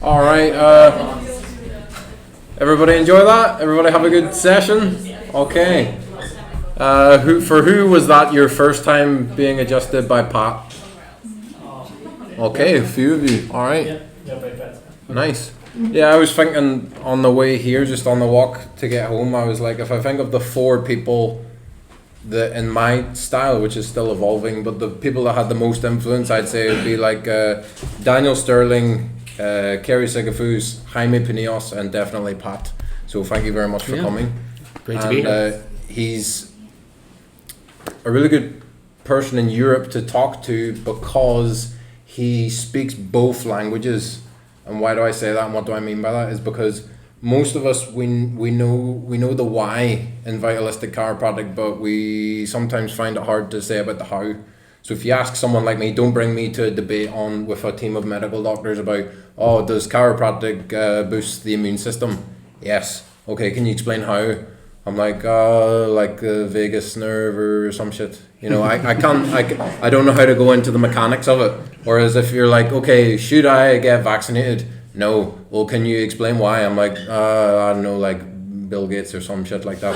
All right. Everybody enjoy that? Everybody have a good session? Okay. Who was that your first time being adjusted by Pat? Okay, a few of you. All right. Nice. Yeah, I was thinking on the way here, just on the walk to get home, I was like, if I think of the 4 people that in my style, which is still evolving, but the people that had the most influence, I'd say it would be like Daniel Sterling, Kerry Sigafus, Jaime Pinillos, and definitely Pat. So thank you very much for coming. Great to be here. He's a really good person in Europe to talk to because he speaks both languages. And why do I say that, and what do I mean by that? Is because most of us, we know the why in vitalistic chiropractic, but we sometimes find it hard to say about the how. So if you ask someone like me, don't bring me to a debate with a team of medical doctors about, does chiropractic boost the immune system? Yes. Okay, can you explain how? I'm like the vagus nerve or some shit. You know, I don't know how to go into the mechanics of it. Whereas if you're like, okay, should I get vaccinated? No. Well, can you explain why? I'm like, I don't know, like Bill Gates or some shit like that.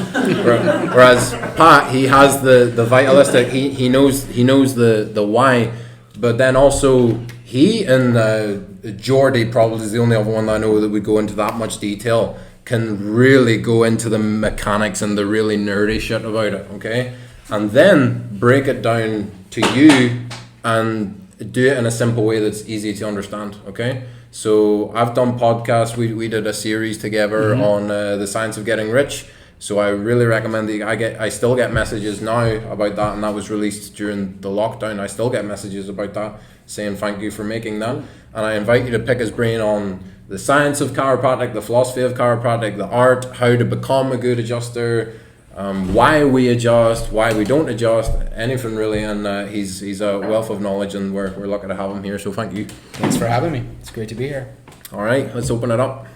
Whereas Pat, he has the vitalistic. He knows the why, but then also he and Jordy probably is the only other one that I know that would go into that much detail. Can really go into the mechanics and the really nerdy shit about it, okay? And then break it down to you and do it in a simple way that's easy to understand, okay? So I've done podcasts. We did a series together on the science of getting rich. So I really recommend that. I still get messages now about that, and that was released during the lockdown. I still get messages about that saying thank you for making that. And I invite you to pick his brain on the science of chiropractic, the philosophy of chiropractic, the art, how to become a good adjuster, why we adjust, why we don't adjust, anything really. And he's a wealth of knowledge, and we're lucky to have him here. So thank you. Thanks for having me. It's great to be here. All right, let's open it up.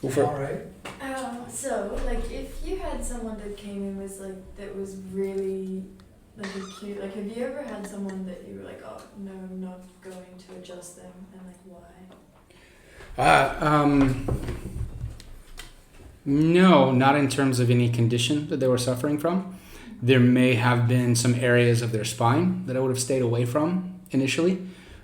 Go for it. All right. So, like, if you had someone that came in that was really acute, like, have you ever had someone that you were like, oh no, I'm not going to adjust them, and like why? No, not in terms of any condition that they were suffering from. There may have been some areas of their spine that I would have stayed away from initially.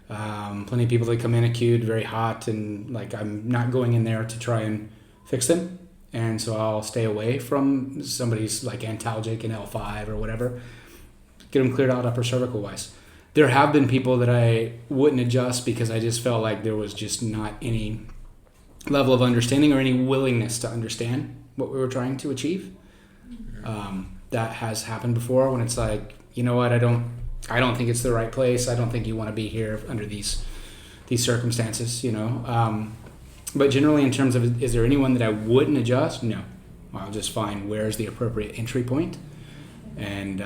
Plenty of people that come in acute, very hot, and like I'm not going in there to try and fix them. And so I'll stay away from somebody's like antalgic in L5 or whatever. Get them cleared out upper cervical wise. There have been people that I wouldn't adjust because I just felt like there was just not any level of understanding or any willingness to understand what we were trying to achieve. That has happened before when it's like, you know what, I don't think it's the right place. I don't think you want to be here under these circumstances, you know. But generally in terms of, is there anyone that I wouldn't adjust? No. I'll just find where's the appropriate entry point. And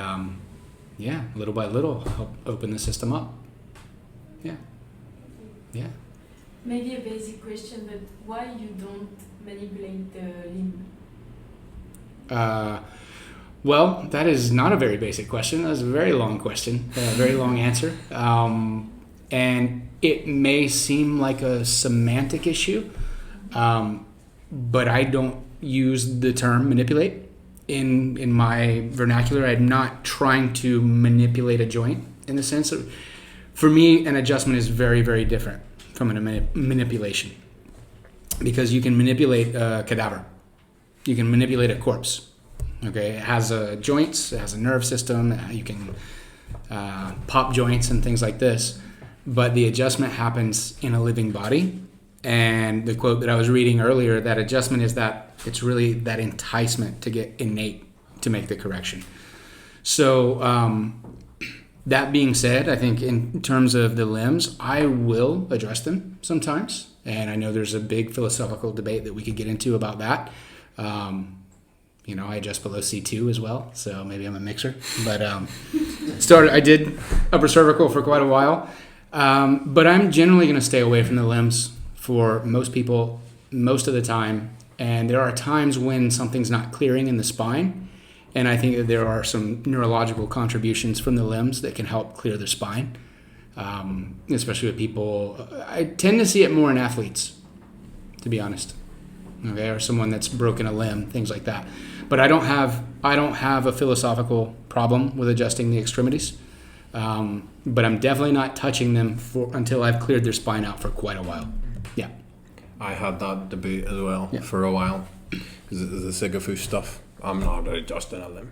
little by little, help open the system up. Yeah. Maybe a basic question, but why you don't manipulate the limb? Well, that is not a very basic question. That was a very long question, a very long answer. And it may seem like a semantic issue, but I don't use the term manipulate. In my vernacular, I'm not trying to manipulate a joint in the sense of, for me, an adjustment is very, very different from a manipulation, because you can manipulate a cadaver, you can manipulate a corpse. Okay, it has joints, it has a nerve system, you can pop joints and things like this, but the adjustment happens in a living body. And the quote that I was reading earlier, that adjustment is that it's really that enticement to get innate to make the correction. So that being said, I think in terms of the limbs, I will address them sometimes. And I know there's a big philosophical debate that we could get into about that. I adjust below C2 as well, so maybe I'm a mixer. But I did upper cervical for quite a while. But I'm generally going to stay away from the limbs for most people most of the time. And there are times when something's not clearing in the spine. And I think that there are some neurological contributions from the limbs that can help clear the spine. especially with people. I tend to see it more in athletes, to be honest. Okay, or someone that's broken a limb, things like that. But I don't have a philosophical problem with adjusting the extremities. But I'm definitely not touching them until I've cleared their spine out for quite a while. Yeah. I had that debate as well for a while because of the Sigafoo stuff. I'm not adjusting a limb.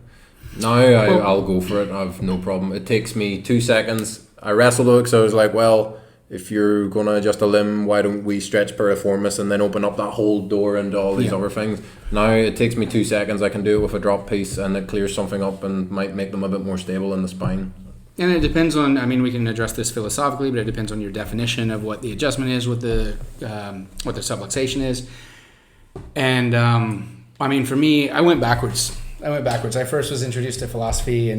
Now I'll go for it. I have no problem. It takes me 2 seconds. I wrestled it because I was like, well, if you're going to adjust a limb, why don't we stretch piriformis and then open up that whole door into all these other things? Now it takes me 2 seconds. I can do it with a drop piece and it clears something up and might make them a bit more stable in the spine. And it depends on, I mean, we can address this philosophically, but it depends on your definition of what the adjustment is, what the subluxation is. And, I mean, for me, I went backwards. I first was introduced to philosophy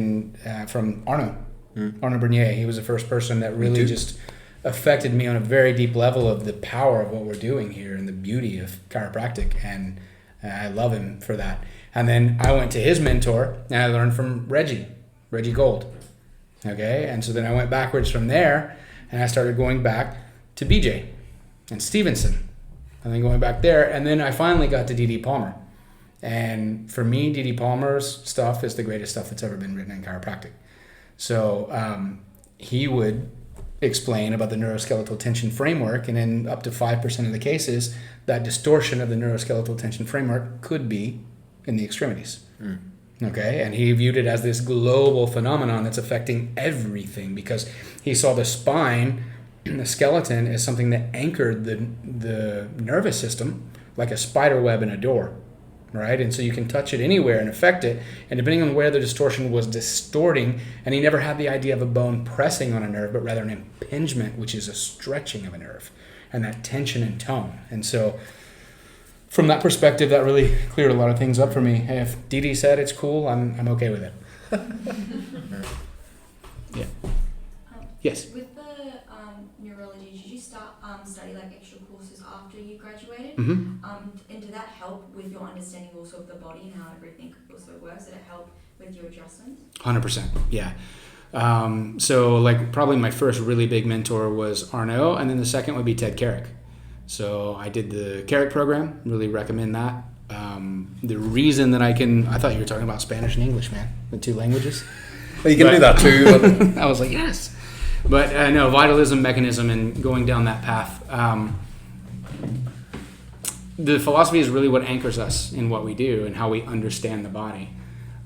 from Arnaud Bernier. He was the first person that really just affected me on a very deep level of the power of what we're doing here and the beauty of chiropractic. And I love him for that. And then I went to his mentor and I learned from Reggie Gold. Okay, and so then I went backwards from there, and I started going back to BJ and Stevenson, and then going back there, and then I finally got to D.D. Palmer. And for me, D.D. Palmer's stuff is the greatest stuff that's ever been written in chiropractic. So he would explain about the neuroskeletal tension framework, and in up to 5% of the cases, that distortion of the neuroskeletal tension framework could be in the extremities. Okay, and he viewed it as this global phenomenon that's affecting everything because he saw the spine, the skeleton, as something that anchored the nervous system like a spider web in a door, right? And so you can touch it anywhere and affect it, and depending on where the distortion was distorting, and he never had the idea of a bone pressing on a nerve, but rather an impingement, which is a stretching of a nerve, and that tension and tone. And so from that perspective, that really cleared a lot of things up for me. Hey, if Didi said it's cool, I'm okay with it. Yeah. Yes. With the neurology, did you start study like extra courses after you graduated? Mm-hmm. And did that help with your understanding also of the body and how everything also works? Did it help with your adjustments? 100%. Yeah. So like probably my first really big mentor was Arnaud, and then the second would be Ted Carrick. So I did the Carrick program, really recommend that. The reason that I thought you were talking about Spanish and English, man, the two languages. Well, you can do that too. But I was like, yes. But no, vitalism, mechanism, and going down that path. The philosophy is really what anchors us in what we do and how we understand the body.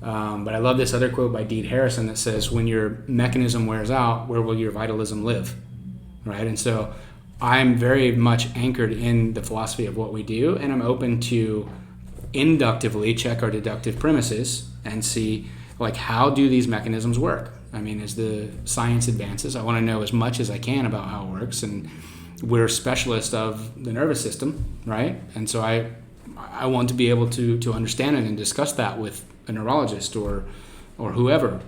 But I love this other quote by Deed Harrison that says, when your mechanism wears out, where will your vitalism live? Right? And so I'm very much anchored in the philosophy of what we do, and I'm open to inductively check our deductive premises and see, like, how do these mechanisms work? I mean, as the science advances, I want to know as much as I can about how it works, and we're specialists of the nervous system, right? And so I want to be able to understand it and discuss that with a neurologist or whoever,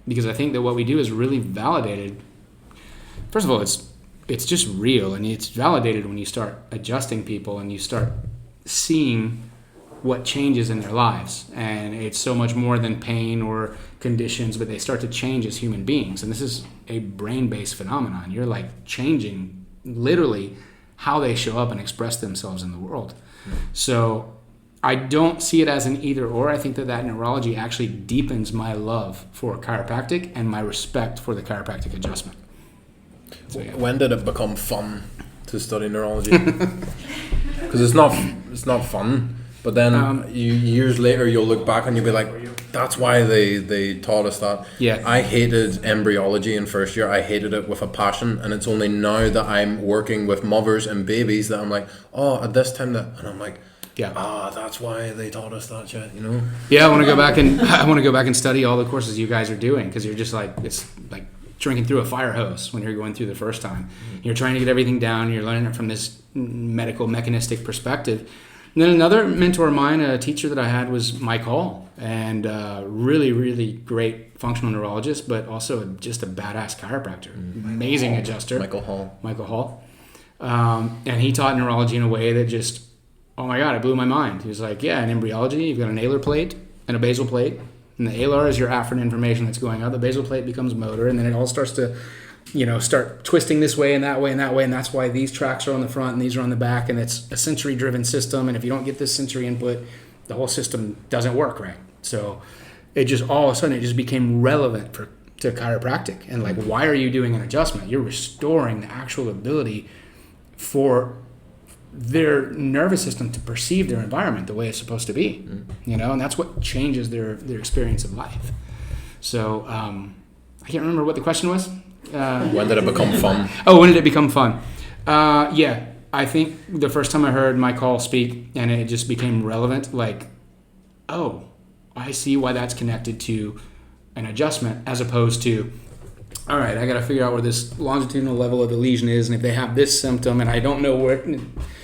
because I think that what we do is really validated. First of all, it's just real, and it's validated when you start adjusting people and you start seeing what changes in their lives. And it's so much more than pain or conditions, but they start to change as human beings. And this is a brain-based phenomenon. You're like changing literally how they show up and express themselves in the world. So I don't see it as an either or. I think that neurology actually deepens my love for chiropractic and my respect for the chiropractic adjustment. So, yeah. When did it become fun to study neurology? Because it's not fun. But then years later, you'll look back and you'll be like, that's why they taught us that. Yeah. I hated embryology in first year. I hated it with a passion. And it's only now that I'm working with mothers and babies that I'm like, oh, at this time that, and I'm like, that's why they taught us that shit, you know? Yeah, I want to go back and study all the courses you guys are doing, because you're just like, it's like drinking through a fire hose when you're going through the first time. You're trying to get everything down. You're learning it from this medical mechanistic perspective. And then another mentor of mine, a teacher that I had, was Mike Hall, and really, really great functional neurologist, but also just a badass chiropractor. Amazing adjuster. Michael Hall. And he taught neurology in a way that just, oh my God, it blew my mind. He was like, yeah, in embryology, you've got an alar plate and a basal plate. And the alar is your afferent information that's going out. The basal plate becomes motor, and then it all starts to start twisting this way and that way and that way, and that's why these tracks are on the front and these are on the back, and it's a sensory driven system, and if you don't get this sensory input, the whole system doesn't work right. So it just all of a sudden it just became relevant to chiropractic, and like, why are you doing an adjustment? You're restoring the actual ability for their nervous system to perceive their environment the way it's supposed to be, and that's what changes their experience of life. So I can't remember what the question was. When did it become fun? Oh, when did it become fun? Yeah, I think the first time I heard Mike Hall speak and it just became relevant, like, oh, I see why that's connected to an adjustment as opposed to, all right, I got to figure out where this longitudinal level of the lesion is, and if they have this symptom and I don't know where,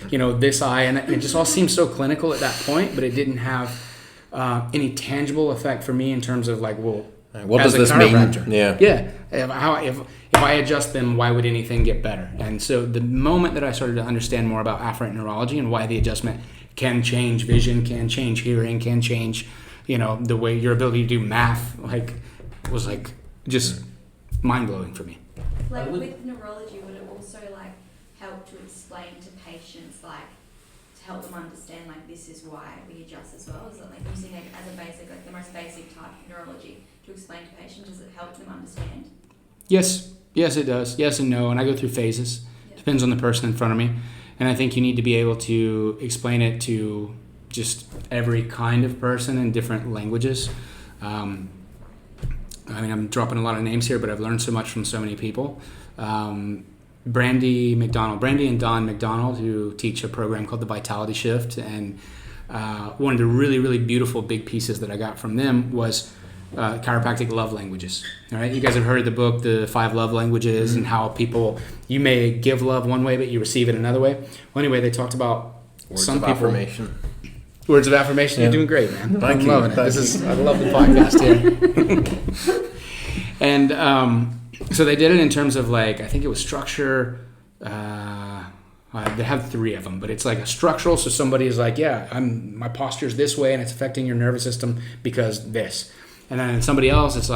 this eye, and it just all seems so clinical at that point, but it didn't have any tangible effect for me in terms of like, well, what does this mean? Yeah. If I adjust them, why would anything get better? And so the moment that I started to understand more about afferent neurology and why the adjustment can change vision, can change hearing, can change, the way your ability to do math, was just mind blowing for me. Like with neurology, would it also help to explain to patients, to help them understand this is why we adjust as well? Is it using it as a basic, the most basic type of neurology to explain to patients? Does it help them understand? Yes, it does. Yes and no, and I go through phases. Yeah. Depends on the person in front of me, and I think you need to be able to explain it to just every kind of person in different languages. I'm dropping a lot of names here, but I've learned so much from so many people. Brandy and Don McDonald, who teach a program called the Vitality Shift, and one of the really, really beautiful big pieces that I got from them was chiropractic love languages. All right, you guys have heard the book, The 5 Love Languages, and how you may give love one way, but you receive it another way. Well, anyway, they talked about words of affirmation. Words of affirmation. Yeah. You're doing great, man. Thank you. Loving it. I love the podcast here. And so they did it in terms of I think it was structure. They have 3 of them, but it's a structural. So somebody is my posture's this way and it's affecting your nervous system because this. And then somebody else, it's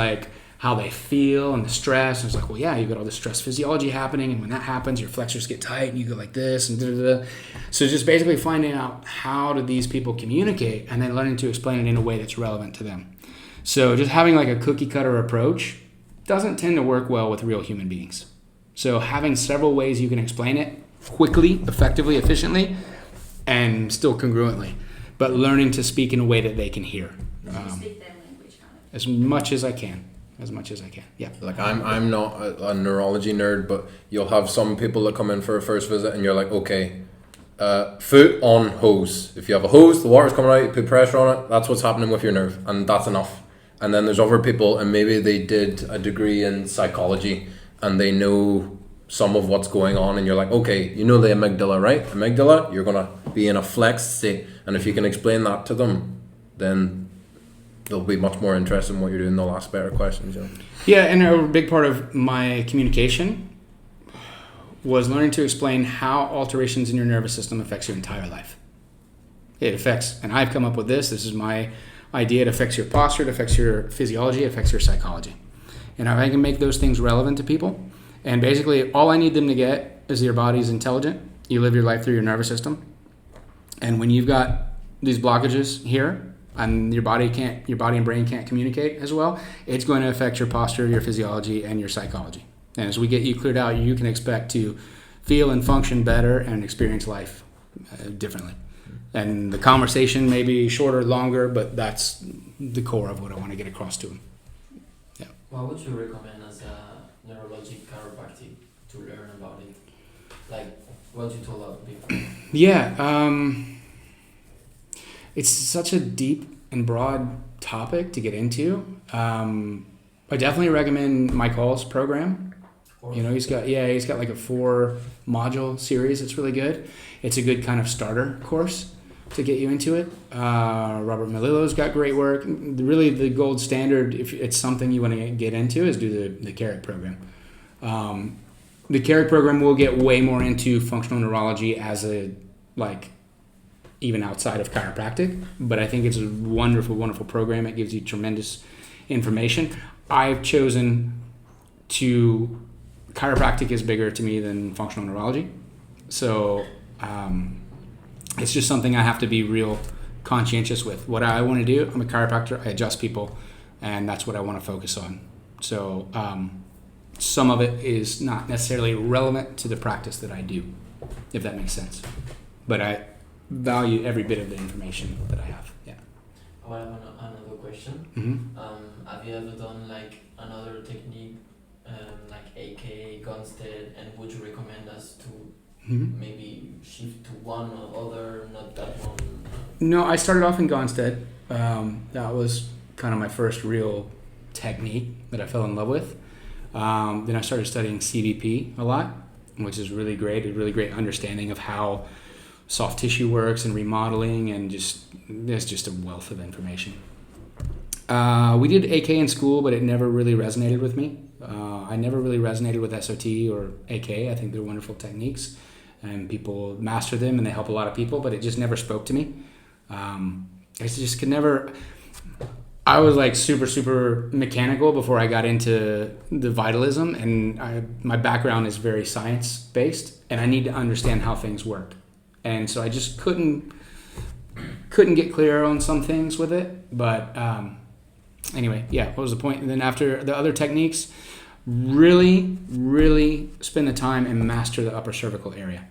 how they feel and the stress. And it's you got all this stress physiology happening, and when that happens, your flexors get tight and you go like this and da-da-da. So just basically finding out how do these people communicate and then learning to explain it in a way that's relevant to them. So just having a cookie cutter approach doesn't tend to work well with real human beings. So having several ways you can explain it quickly, effectively, efficiently, and still congruently, but learning to speak in a way that they can hear. Speak their language, as much as I can. Yeah. I'm not a neurology nerd, but you'll have some people that come in for a first visit and you're like, okay, foot on hose. If you have a hose, the water's coming out, you put pressure on it, that's what's happening with your nerve, and that's enough. And then there's other people, and maybe they did a degree in psychology and they know some of what's going on, and you're like, okay, the amygdala, right? Amygdala, you're gonna be in a flexed state, and if you can explain that to them, then they'll be much more interested in what you're doing. They'll ask better questions. Yeah, and a big part of my communication was learning to explain how alterations in your nervous system affects your entire life. It affects, and I've come up with this is my idea, it affects your posture, it affects your physiology, it affects your psychology. And if I can make those things relevant to people, and basically all I need them to get is your body's intelligent, you live your life through your nervous system, and when you've got these blockages here, and your body and brain can't communicate as well, it's going to affect your posture, your physiology, and your psychology. And as we get you cleared out, you can expect to feel and function better and experience life differently. And the conversation may be shorter, longer, but that's the core of what I want to get across to them. Yeah. What would you recommend as a neurologic chiropractic to learn about it? What you told us before. Yeah. It's such a deep and broad topic to get into. I definitely recommend Mike Hall's program. He's got a 4 module series. It's really good. It's a good kind of starter course to get you into it. Robert Melillo's got great work. Really, the gold standard, if it's something you want to get into, is do the CARIC program. The CARIC program will get way more into functional neurology as even outside of chiropractic, but I think it's a wonderful, wonderful program. It gives you tremendous information. I've chosen to chiropractic is bigger to me than functional neurology. So it's just something I have to be real conscientious with. What I want to do, I'm a chiropractor, I adjust people, and that's what I want to focus on. So some of it is not necessarily relevant to the practice that I do, if that makes sense. But I value every bit of the information that I have. Yeah. Oh, I have another question. Mm-hmm. Have you ever done like another technique, like AK, Gunstead, and would you recommend us to Mm-hmm. maybe shift to one or other, not that one? No, I started off in Gonstead. That was kind of my first real technique that I fell in love with. Then I started studying CVP a lot, which is really great. A really great understanding of how soft tissue works and remodeling, and there's just a wealth of information. We did AK in school, but it never really resonated with me. I never really resonated with SOT or AK. I think they're wonderful techniques, and people master them, and they help a lot of people, but it just never spoke to me. I just could never... I was like super mechanical before I got into the vitalism, and my background is very science-based, and I need to understand how things work. And so I just couldn't get clear on some things with it, but... Anyway, yeah, what was the point? And then after the other techniques, really spend the time and master the upper cervical area,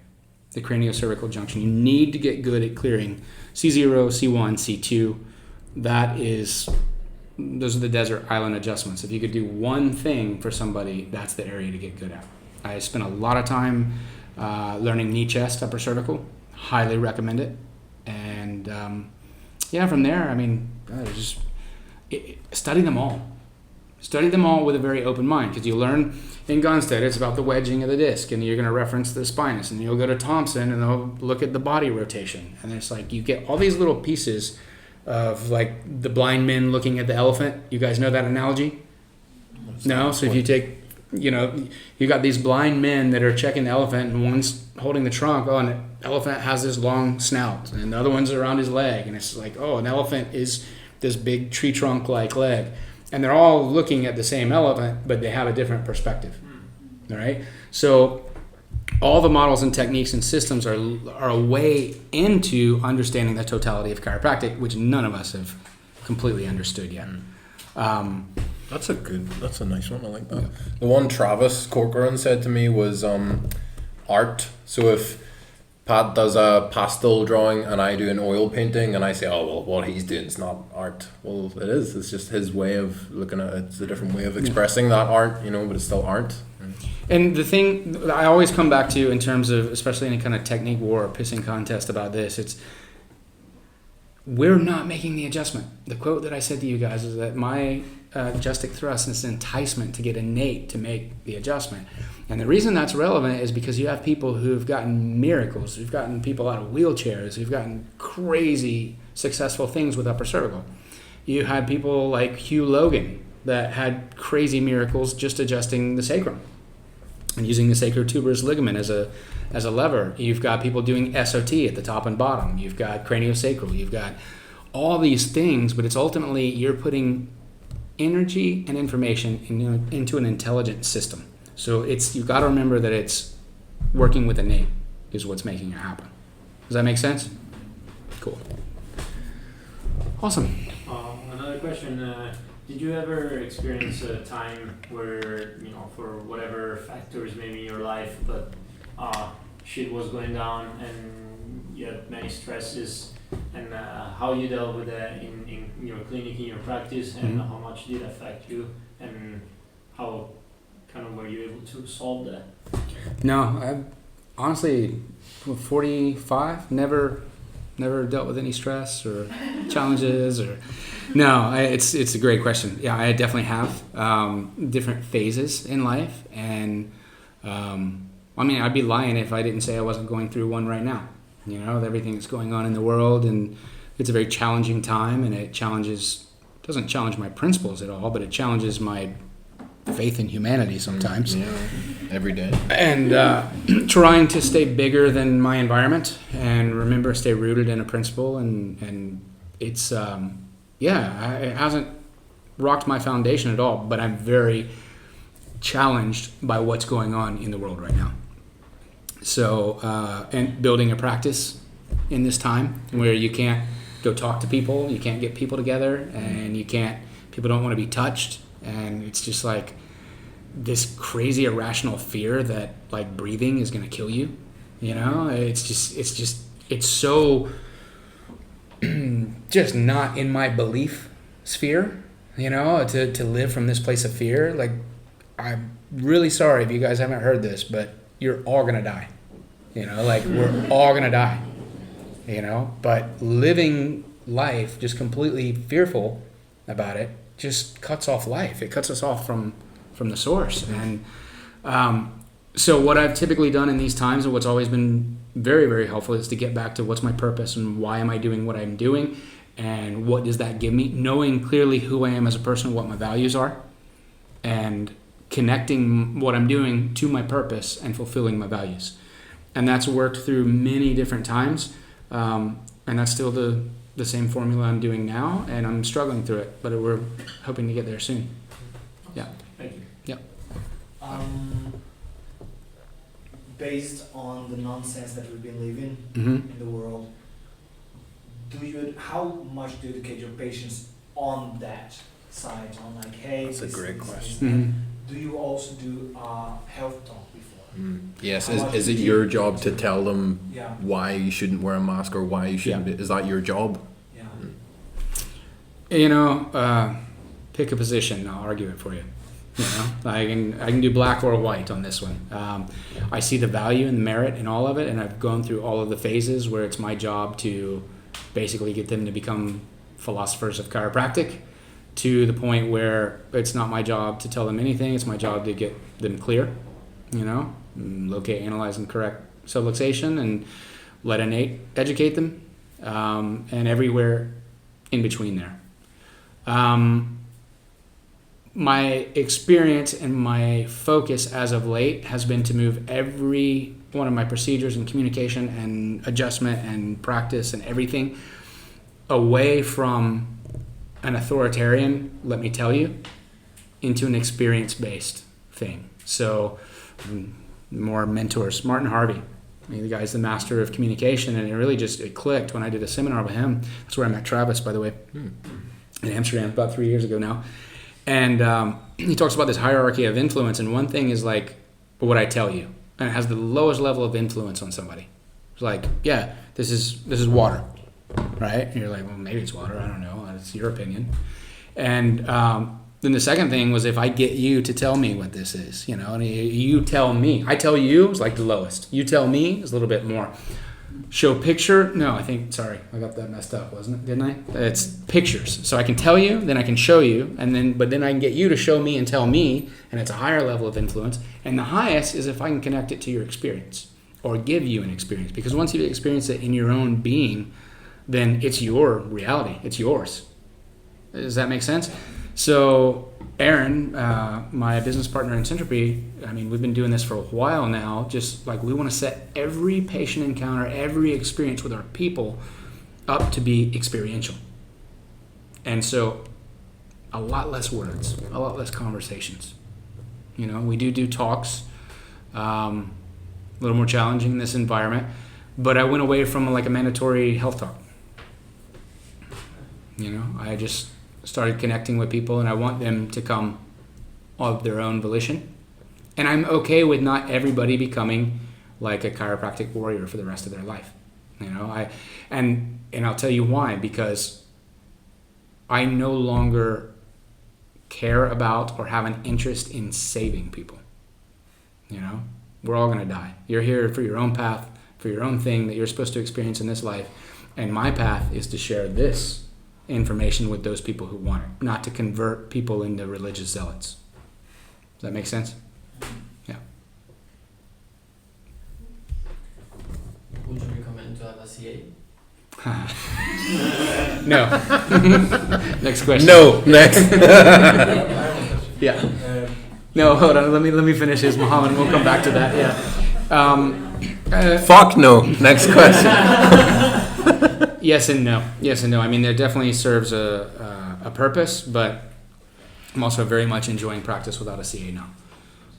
the craniocervical junction. You need to get good at clearing C0, C1, C2. Those are the desert island adjustments. If you could do one thing for somebody, that's the area to get good at. I spent a lot of time learning knee chest, upper cervical. Highly recommend it. And from there, I mean, study them all. Study them all with a very open mind, because you learn in Gonstead, it's about the wedging of the disc, and you're going to reference the spinous, and you'll go to Thompson and they'll look at the body rotation. And it's like you get all these little pieces of like the blind men looking at the elephant. You guys know that analogy? No? So if you take, you got these blind men that are checking the elephant, and one's holding the trunk. Oh, and the elephant has this long snout, and the other one's around his leg. And it's like, oh, an elephant is this big tree trunk like leg, and they're all looking at the same elephant, but they have a different perspective. All right, so all the models and techniques and systems are a way into understanding the totality of chiropractic, which none of us have completely understood yet. That's a nice one. I like that. The one Travis Corcoran said to me was art. So if Pat does a pastel drawing and I do an oil painting, and I say, oh, well, what he's doing is not art. Well, it is. It's just his way of looking at it. It's a different way of expressing that art, but it's still art. And the thing that I always come back to in terms of, especially any kind of technique war or pissing contest about this, it's we're not making the adjustment. The quote that I said to you guys is that my adjustic thrust is an enticement to get innate to make the adjustment. And the reason that's relevant is because you have people who've gotten miracles, who've gotten people out of wheelchairs, who've gotten crazy successful things with upper cervical. You had people like Hugh Logan that had crazy miracles just adjusting the sacrum and using the sacrotuberous ligament as a lever. You've got people doing SOT at the top and bottom. You've got craniosacral. You've got all these things, but it's ultimately you're putting energy and information into an intelligent system. So you've got to remember that it's working with innate is what's making it happen. Does that make sense? Cool. Awesome. Another question. Did you ever experience a time where, for whatever factors maybe in your life, but shit was going down and you had many stresses, and how you dealt with that in your clinic, in your practice, and how much did it affect you, and how kind of were you able to solve that? No, I honestly, 45, never dealt with any stress or challenges or... No, it's a great question. Yeah, I definitely have different phases in life, and I'd be lying if I didn't say I wasn't going through one right now. With everything that's going on in the world, and it's a very challenging time, and it doesn't challenge my principles at all, but it challenges my faith in humanity sometimes. Yeah, every day. And trying to stay bigger than my environment and stay rooted in a principle, and it's it hasn't rocked my foundation at all, but I'm very challenged by what's going on in the world right now. So, and building a practice in this time where you can't go talk to people, you can't get people together, and people don't want to be touched, and it's just like this crazy irrational fear that like breathing is going to kill you. It's so just not in my belief sphere, to live from this place of fear. Like, I'm really sorry if you guys haven't heard this, but you're all going to die. We're all going to die, but living life just completely fearful about it just cuts off life. It cuts us off from the source. And so what I've typically done in these times, and what's always been very, very helpful, is to get back to what's my purpose and why am I doing what I'm doing, and what does that give me, knowing clearly who I am as a person, what my values are, and connecting what I'm doing to my purpose and fulfilling my values. And that's worked through many different times, and that's still the same formula I'm doing now, and I'm struggling through it, but we're hoping to get there soon. Yeah. Thank you. Yep. Based on the nonsense that we've been living Mm-hmm. in the world, how much do you educate your patients on that side? On like, hey, That's a great question. Mm-hmm. Do you also do health talk before? Yes. How much Is do it you your teach? job to tell them Yeah, why you shouldn't wear a mask or why you shouldn't? Is that your job? yeah. Pick a position. I'll argue it for you. I can do black or white on this one. I see the value and the merit in all of it, and I've gone through all of the phases where it's my job to basically get them to become philosophers of chiropractic, to the point where it's not my job to tell them anything. It's my job to get them clear, locate, analyze, and correct subluxation, and let innate educate them, and everywhere in between there. My experience and my focus as of late has been to move every one of my procedures and communication and adjustment and practice and everything away from an authoritarian, let me tell you, into an experience-based thing. So more mentors. Martin Harvey, the guy's the master of communication, and it clicked when I did a seminar with him. That's where I met Travis, by the way, in Amsterdam about 3 years ago now. And he talks about this hierarchy of influence, and one thing is like what I tell you, and it has the lowest level of influence on somebody. It's like, yeah, this is water, right? And you're like, well, maybe it's water. I don't know. It's your opinion. And then the second thing was, if I get you to tell me what this is, and you tell me, I tell you, it's like the lowest. You tell me is a little bit more. Show picture? No, I got that messed up, wasn't it? Didn't I? It's pictures. So I can tell you, then I can show you, but then I can get you to show me and tell me, and it's a higher level of influence. And the highest is if I can connect it to your experience or give you an experience. Because once you experience it in your own being, then it's your reality. It's yours. Does that make sense? So Aaron, my business partner in Syntropy, we've been doing this for a while now. Just like we want to set every patient encounter, every experience with our people up to be experiential. And so a lot less words, a lot less conversations. We do talks, a little more challenging in this environment, but I went away from like a mandatory health talk. I just started connecting with people, and I want them to come of their own volition. And I'm okay with not everybody becoming like a chiropractic warrior for the rest of their life. And I'll tell you why, because I no longer care about or have an interest in saving people. We're all going to die. You're here for your own path, for your own thing that you're supposed to experience in this life. And my path is to share this information with those people who want it, not to convert people into religious zealots. Does that make sense? Yeah. Would you recommend to have a CA? No. Next question. No. Next. Yeah. No, hold on. Let me finish his, Muhammad, and we'll come back to that. Yeah. Fuck no. Next question. Yes and no. There definitely serves a purpose, but I'm also very much enjoying practice without a CA now.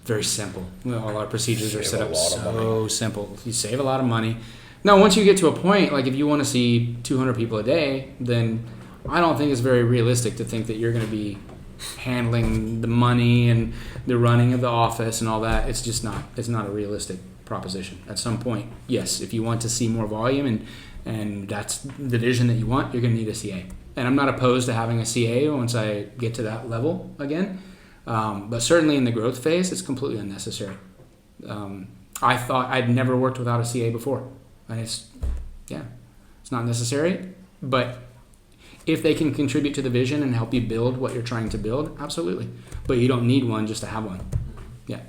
very simple. All our procedures are Save set a up lot of so simple. You save a lot of money. Now, once you get to a point, like if you want to see 200 people a day, then I don't think it's very realistic to think that you're going to be handling the money and the running of the office and all that. It's just not. It's not a realistic proposition. At some point, yes, if you want to see more volume and that's the vision that you want, you're going to need a CA. And I'm not opposed to having a CA once I get to that level again. But certainly in the growth phase, it's completely unnecessary. I thought I'd never worked without a CA before. And it's not necessary. But if they can contribute to the vision and help you build what you're trying to build, absolutely. But you don't need one just to have one. Yeah.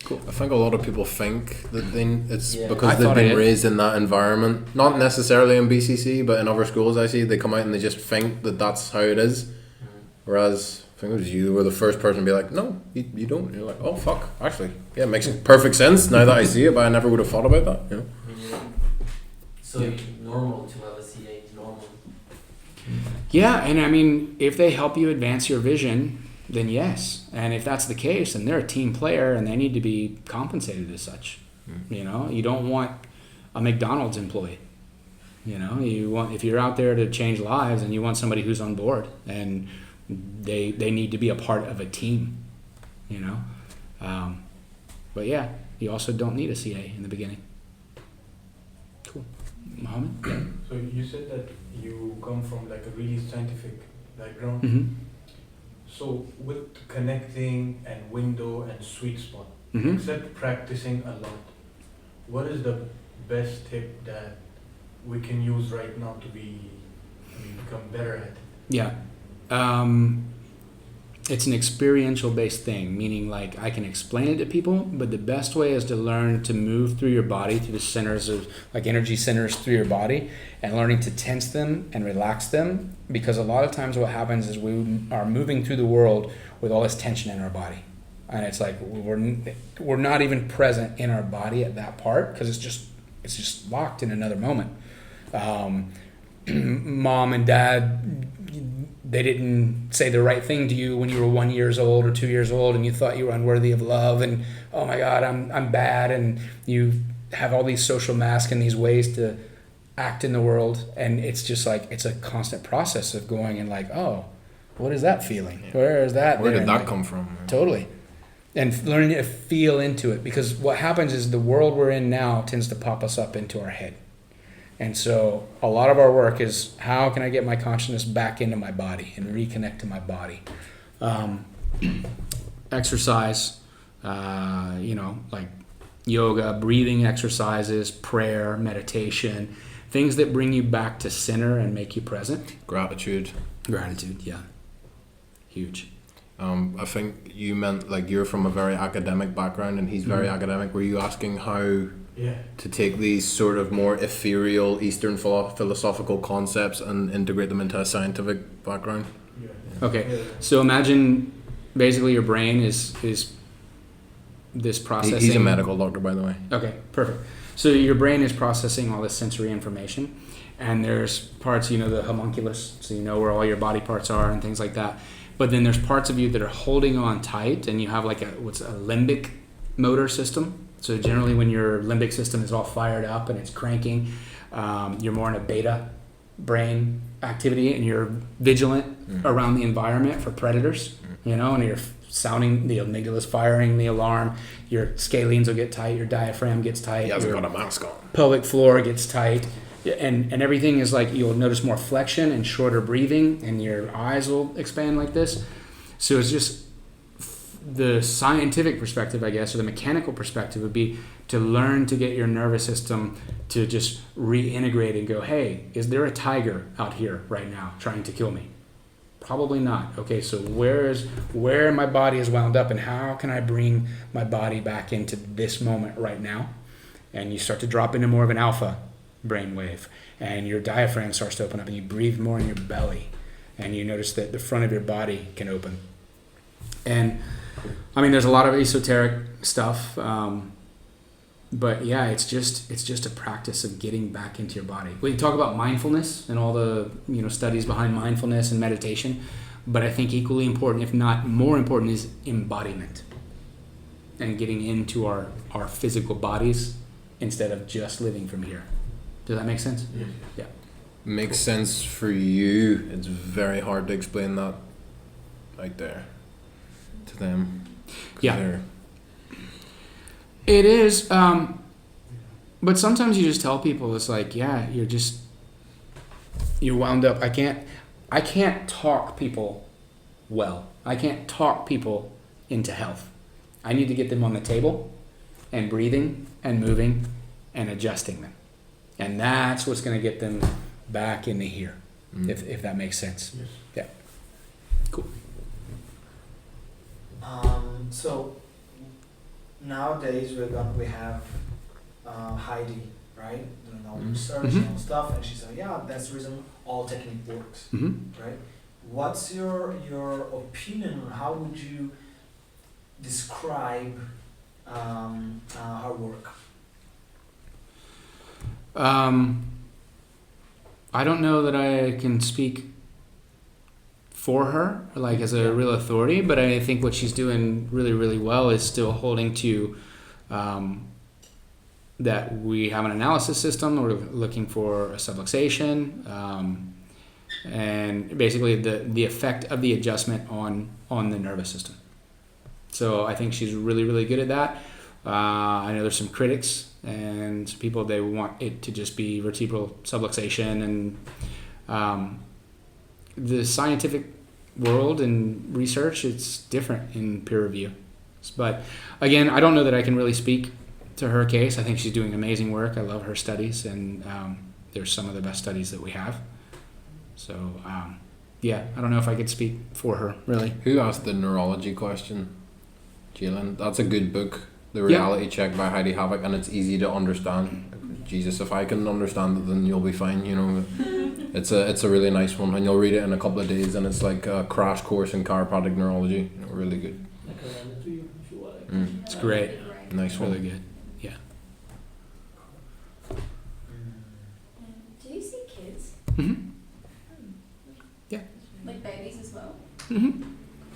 Cool. I think a lot of people think that it's Yeah. because I they've thought I been did. raised in that environment. Not necessarily in BCC, but in other schools I see, they come out and they just think that that's how it is. Whereas I think it was you were the first person to be like, no, you don't. And you're like, oh fuck, actually, yeah, it makes perfect sense now that I see it, but I never would have thought about that. You know? So normal to have a CA, normal. Yeah, and I mean, if they help you advance your vision, then yes. And if that's the case, then they're a team player and they need to be compensated as such. You know, you don't want a McDonald's employee. You know, if you're out there to change lives, and you want somebody who's on board and they need to be a part of a team. You know, but yeah, you also don't need a CA in the beginning. Cool, Mohammed. Yeah. So you said that you come from like a really scientific background. Mm-hmm. So with connecting and window and sweet spot, Mm-hmm. except practicing a lot, what is the best tip that we can use right now to become better at it? Yeah. It's an experiential based thing, meaning like I can explain it to people, but the best way is to learn to move through your body, through the centers of like energy centers through your body, and learning to tense them and relax them, because a lot of times what happens is we are moving through the world with all this tension in our body. And it's like we're not even present in our body at that part because it's just locked in another moment. Mom and dad, they didn't say the right thing to you when you were 1 year old or 2 years old, and you thought you were unworthy of love, and oh my God, I'm bad, and you have all these social masks and these ways to act in the world, and it's just like it's a constant process of going and like, oh, what is that feeling? Yeah. Where is that? Where there? did And that like, come from? Totally. And learning to feel into it, because what happens is the world we're in now tends to pop us up into our head. And so a lot of our work is how can I get my consciousness back into my body and reconnect to my body. Exercise, like yoga, breathing exercises, prayer, meditation, things that bring you back to center and make you present. Gratitude. Gratitude, yeah. Huge. I think you meant like you're from a very academic background and he's very academic. Were you asking how to take these sort of more ethereal Eastern philosophical concepts and integrate them into a scientific background? Okay, so imagine basically your brain is this processing. He's a medical doctor, by the way. Okay, perfect. So your brain is processing all this sensory information, and there's parts, the homunculus, so you know where all your body parts are and things like that. But then there's parts of you that are holding on tight, and you have like a limbic motor system. So generally when your limbic system is all fired up and it's cranking, you're more in a beta brain activity, and you're vigilant around the environment for predators, and you're sounding, the amygdala's firing the alarm, your scalenes will get tight, your diaphragm gets tight, He hasn't your got a mask on. pelvic floor gets tight, and everything is like, you'll notice more flexion and shorter breathing, and your eyes will expand like this. So it's just the scientific perspective, I guess, or the mechanical perspective would be to learn to get your nervous system to just reintegrate and go, hey, is there a tiger out here right now trying to kill me? Probably not. Okay, so where my body is wound up, and how can I bring my body back into this moment right now? And you start to drop into more of an alpha brainwave, and your diaphragm starts to open up, and you breathe more in your belly, and you notice that the front of your body can open. And I mean, there's a lot of esoteric stuff, but yeah, it's just a practice of getting back into your body. We talk about mindfulness and all the studies behind mindfulness and meditation, but I think equally important, if not more important, is embodiment. and getting into our physical bodies instead of just living from here. Does that make sense? Yes. Yeah. Makes sense for you. It's very hard to explain that out there to them. 'Cause Yeah. they're- It is, but sometimes you just tell people, it's like, yeah, you're wound up. I can't talk people well. I can't talk people into health. I need to get them on the table and breathing and moving and adjusting them. And that's what's going to get them back into here, if that makes sense. Yes. Yeah. Cool. So nowadays we have Heidi, right, doing all the research and all stuff, and she said, yeah, that's the reason all technique works, right? What's your opinion on how would you describe her work? I don't know that I can speak for her, like as a real authority, but I think what she's doing really, really well is still holding to that we have an analysis system. We're looking for a subluxation, and basically the effect of the adjustment on the nervous system. So I think she's really, really good at that. I know there's some critics and some people, they want it to just be vertebral subluxation, and the scientific world and research, it's different in peer review. But again, I don't know that I can really speak to her case. I think she's doing amazing work. I love her studies, and they're some of the best studies that we have. So yeah, I don't know if I could speak for her, really. Who asked the neurology question? Jalen. That's a good book. The Reality Check by Heidi Havoc, and it's easy to understand. Jesus, if I can understand it, then you'll be fine. You know, it's a really nice one, and you'll read it in a couple of days, and it's like a crash course in chiropractic neurology. You know, really good. I can lend it to you if you want. It's great. Nice It's one. really good. Yeah. Do you see kids? Mm-hmm. Like babies as well? Mm-hmm.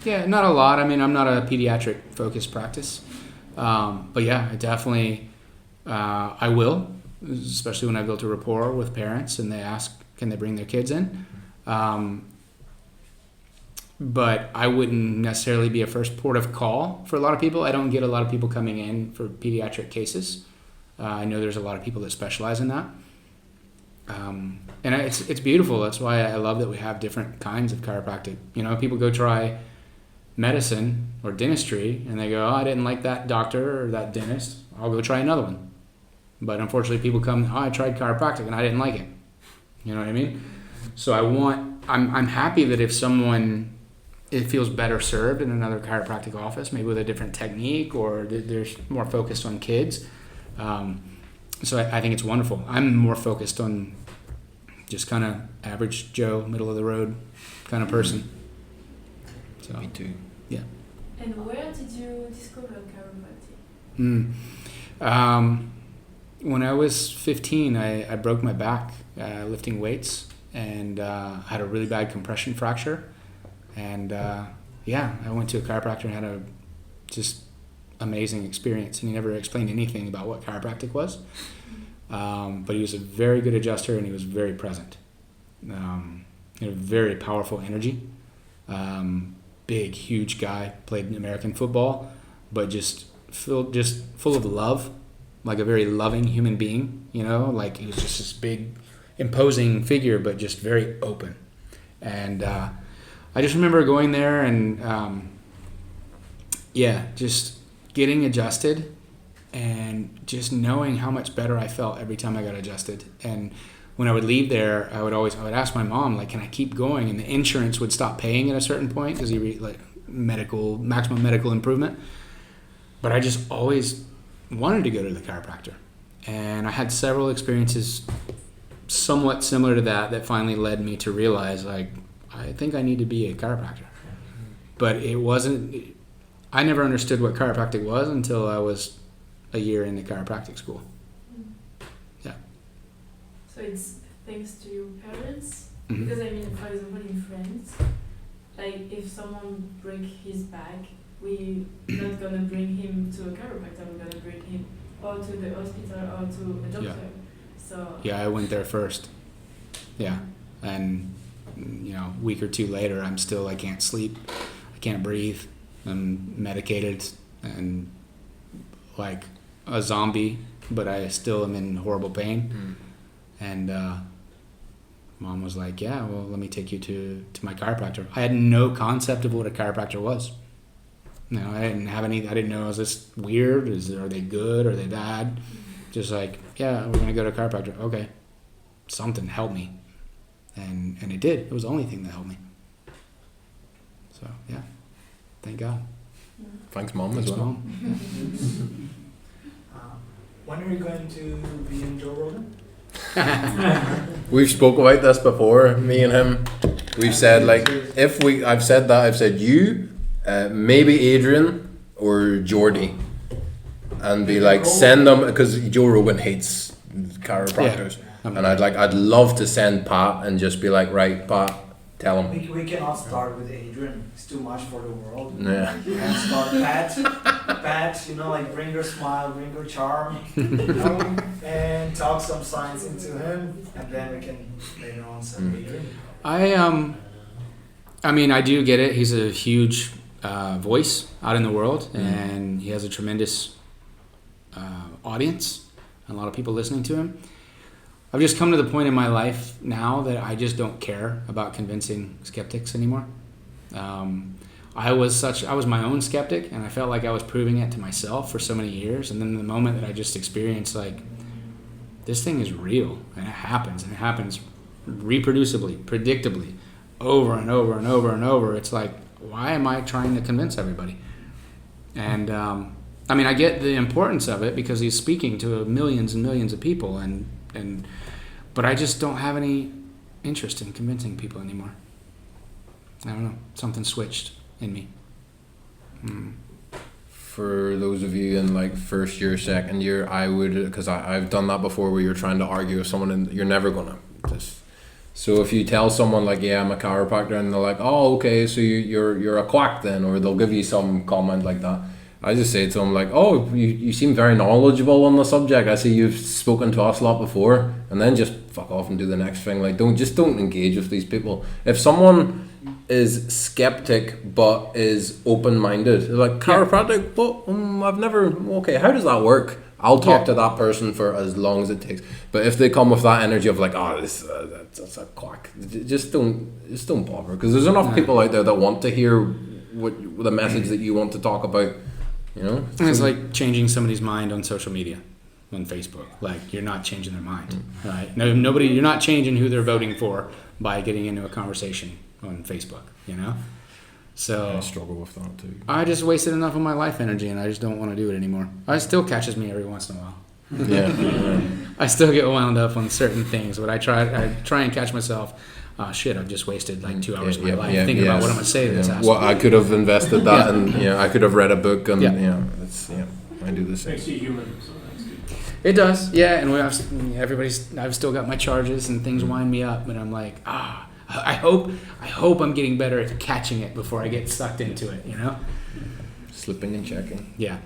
Yeah, not a lot. I mean, I'm not a pediatric focused practice. But yeah, I definitely, I will, especially when I built a rapport with parents and they ask, can they bring their kids in? But I wouldn't necessarily be a first port of call for a lot of people. I don't get a lot of people coming in for pediatric cases. I know there's a lot of people that specialize in that. And it's beautiful. That's why I love that we have different kinds of chiropractic. You know, people go try medicine or dentistry and they go, oh, I didn't like that doctor or that dentist, I'll go try another one. But unfortunately people come, oh, I tried chiropractic and I didn't like it. You know what I mean? So I'm happy that if someone, it feels better served in another chiropractic office, maybe with a different technique, or they're more focused on kids. So I think it's wonderful. I'm more focused on just kind of average Joe, middle of the road kind of person. So, Me too. yeah. And where did you discover chiropractic? When I was 15, I broke my back lifting weights, and had a really bad compression fracture. And yeah, I went to a chiropractor and had a just amazing experience. And he never explained anything about what chiropractic was. But he was a very good adjuster, and he was very present. He had a very powerful energy. Big, huge guy, played American football, but just full of love, like a very loving human being, you know, like he was just this big, imposing figure, but just very open. And I just remember going there and, yeah, just getting adjusted and just knowing how much better I felt every time I got adjusted. And when I would leave there, I would ask my mom, like, can I keep going? And the insurance would stop paying at a certain point because maximum medical improvement. But I just always wanted to go to the chiropractor. And I had several experiences somewhat similar to that finally led me to realize, like, I think I need to be a chiropractor. But I never understood what chiropractic was until I was a year in the chiropractic school. So it's thanks to your parents? Mm-hmm. Because I mean, for example, in France, like if someone break his back, we not gonna bring him to a chiropractor. We're gonna bring him or to the hospital or to a doctor. So Yeah, I went there first. Yeah, and a week or two later, I can't sleep, I can't breathe, I'm medicated and like a zombie, but I still am in horrible pain. And Mom was like, "Yeah, well, let me take you to my chiropractor." I had no concept of what a chiropractor was. I didn't have any. I didn't know, is this weird? Are they good? Are they bad? Just like, yeah, we're gonna go to a chiropractor. Okay, something helped me, and it did. It was the only thing that helped me. So yeah, thank God. Thanks, Mom, Thanks, as well. Mom. When are you going to be in Joe Rogan? We've spoke about this before, me and him. We've said like I've said you, maybe Adrian or Jordy, and be like send them, because Joe Rogan hates chiropractors, and I'd love to send Pat and just be like, right, Pat, tell him. We cannot start with Adrian. It's too much for the world. Yeah. And start Pat, like bring your smile, bring your charm, and talk some science into him, and then we can later on send Adrian. I do get it. He's a huge voice out in the world, and he has a tremendous audience, and a lot of people listening to him. I've just come to the point in my life now that I just don't care about convincing skeptics anymore. I was my own skeptic, and I felt like I was proving it to myself for so many years. And then the moment that I just experienced, like, this thing is real, and it happens reproducibly, predictably, over and over and over and over. It's like, why am I trying to convince everybody? And I get the importance of it because he's speaking to millions and millions of people, but I just don't have any interest in convincing people anymore. I don't know. Something switched in me. For those of you in like first year, second year, I would, because I've done that before, where you're trying to argue with someone and you're never gonna just. So if you tell someone like, yeah, I'm a chiropractor, and they're like, oh, okay, so you're a quack then, or they'll give you some comment like that, I just say to them like, oh, you seem very knowledgeable on the subject. I see you've spoken to us a lot before, and then just fuck off and do the next thing. Like, don't engage with these people. If someone is skeptic but is open-minded, like chiropractic, but I've never. Okay, how does that work? I'll talk to that person for as long as it takes. But if they come with that energy of like, oh, that's a quack, just don't bother, because there's enough people out there that want to hear what the message that you want to talk about. And it's like changing somebody's mind on social media, on Facebook. Like, you're not changing their mind, right? No, you're not changing who they're voting for by getting into a conversation on Facebook, So I struggle with that too. I just wasted enough of my life energy, and I just don't want to do it anymore. It still catches me every once in a while. Yeah. I still get wound up on certain things, but I try and catch myself. Oh shit, I've just wasted like 2 hours of my life thinking about what I'm going to say to this asshole. Well, I could have invested that, and I could have read a book, and I do the same. Makes you human, so that's good. It does, yeah. And I've still got my charges, and things wind me up, but I'm like, I hope I'm getting better at catching it before I get sucked into it, Slipping and checking. Yeah.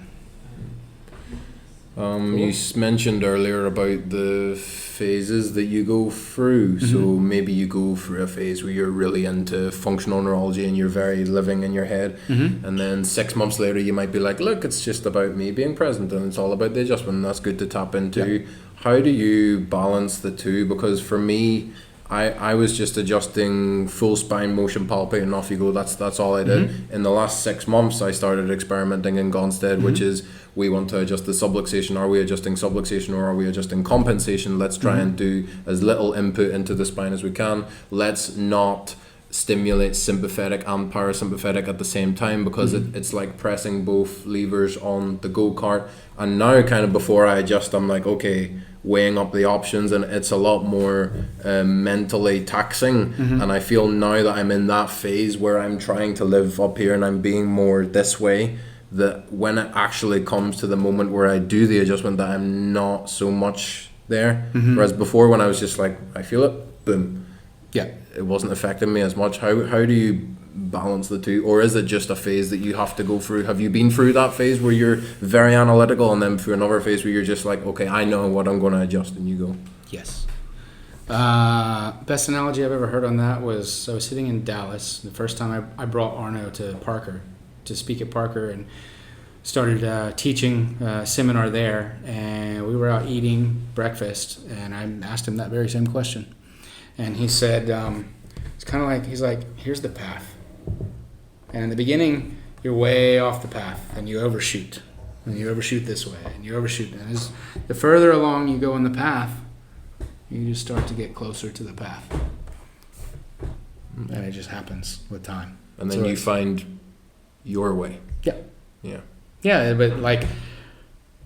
You mentioned earlier about the phases that you go through. So maybe you go through a phase where you're really into functional neurology and you're very living in your head. And then 6 months later, you might be like, look, it's just about me being present and it's all about the adjustment. And that's good to tap into. How do you balance the two? Because for me, I was just adjusting full spine motion, palpating, off you go. That's all I did. In the last 6 months, I started experimenting in Gonstead, which is, we want to adjust the subluxation. Are we adjusting subluxation or are we adjusting compensation? Let's try and do as little input into the spine as we can. Let's not stimulate sympathetic and parasympathetic at the same time, because it's like pressing both levers on the go-kart. And now, kind of before I adjust, I'm like, okay, weighing up the options, and it's a lot more mentally taxing. And I feel now that I'm in that phase where I'm trying to live up here and I'm being more this way, that when it actually comes to the moment where I do the adjustment, that I'm not so much there. Whereas before, when I was just like, I feel it, boom, it wasn't affecting me as much. How do you balance the two, or is it just a phase that you have to go through? Have you been through that phase where you're very analytical, and then through another phase where you're just like, okay, I know what I'm going to adjust, and you go? Yes. Best analogy I've ever heard on that was I was sitting in Dallas the first time I brought Arno to Parker to speak at Parker, and started teaching a seminar there, and we were out eating breakfast, and I asked him that very same question, and he said, it's kind of like, he's like, here's the path, and in the beginning you're way off the path and you overshoot, and you overshoot this way and you overshoot, and as the further along you go in the path, you just start to get closer to the path, and it just happens with time, and then so you find your way. Yeah, but like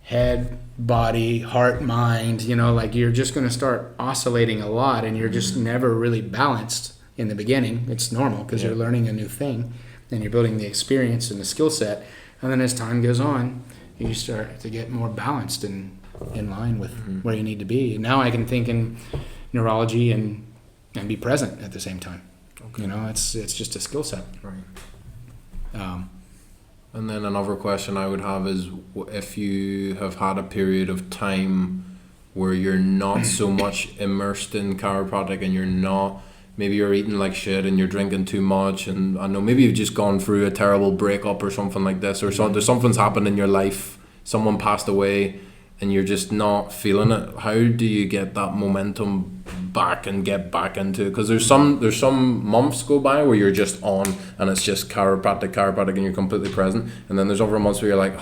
head, body, heart, mind, like you're just going to start oscillating a lot, and you're just never really balanced in the beginning. It's normal because you're learning a new thing and you're building the experience and the skill set. And then as time goes on, you start to get more balanced and in line with where you need to be. Now I can think in neurology and be present at the same time. Okay. It's just a skill set. Right. And then another question I would have is, if you have had a period of time where you're not so much immersed in chiropractic, and maybe you're eating like shit and you're drinking too much, and I know maybe you've just gone through a terrible breakup or something like this, or there's something's happened in your life, someone passed away, and you're just not feeling it. How do you get that momentum back and get back into it? Because there's some months go by where you're just on and it's just chiropractic, and you're completely present, and then there's other months where you're like,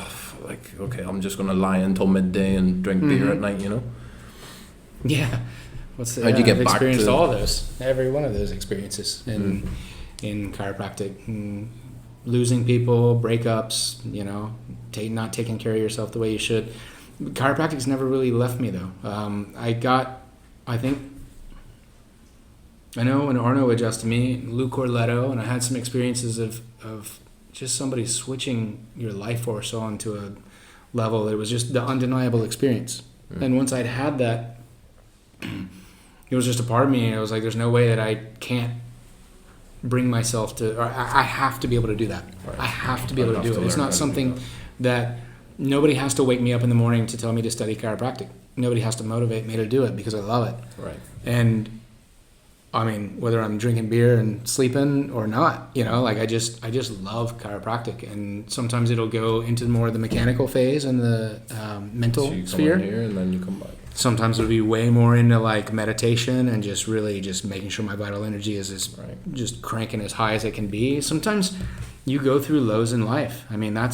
okay, I'm just gonna lie until midday and drink beer at night, Yeah. How'd you get I've back experienced to all of those, every one of those experiences in chiropractic. Losing people, breakups, not taking care of yourself the way you should. Chiropractic's never really left me though. I know when Arno adjusted me, Lou Corletto, and I had some experiences of just somebody switching your life force on to a level that was just the undeniable experience. And once I'd had that, it was just a part of me, and it was like, there's no way that I can't bring myself to, or I have to be able to do that. Right. I have to be able to do it. It's not something that nobody has to wake me up in the morning to tell me to study chiropractic. Nobody has to motivate me to do it because I love it. Right. And I mean, whether I'm drinking beer and sleeping or not, I just love chiropractic. And sometimes it'll go into more of the mechanical phase and the mental so you sphere. Come in here and then you come back. Sometimes it'll be way more into like meditation and just really just making sure my vital energy is just cranking as high as it can be. Sometimes you go through lows in life. I mean, I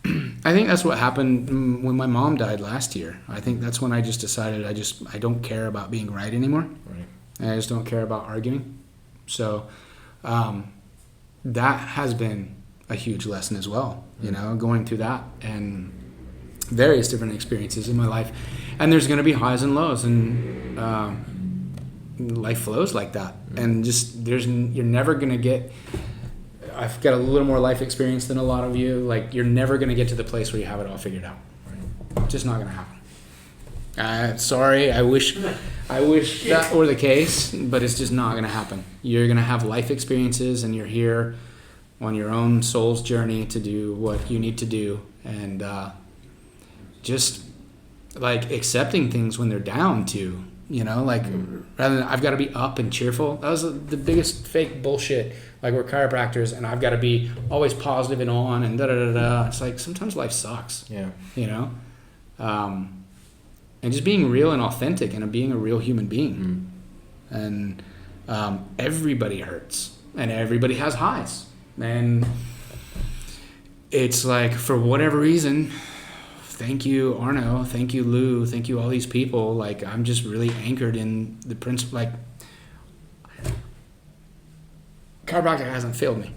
think that's what happened when my mom died last year. I think that's when I just decided I don't care about being right anymore. Right. And I just don't care about arguing. So that has been a huge lesson as well, going through that and various different experiences in my life. And there's going to be highs and lows, and life flows like that. And just you're never going to get, I've got a little more life experience than a lot of you. Like, you're never going to get to the place where you have it all figured out. Right. Just not going to happen. Sorry, I wish that were the case, but it's just not going to happen. You're going to have life experiences, and you're here on your own soul's journey to do what you need to do, and just like accepting things when they're down too. Rather than I've got to be up and cheerful. That was the biggest fake bullshit. Like, we're chiropractors, and I've got to be always positive and on and da da da da. It's like sometimes life sucks. Yeah. And just being real and authentic and being a real human being. And everybody hurts and everybody has highs. And it's like, for whatever reason, thank you, Arno, thank you, Lou, thank you, all these people. Like, I'm just really anchored in the principle. Like, chiropractic hasn't failed me.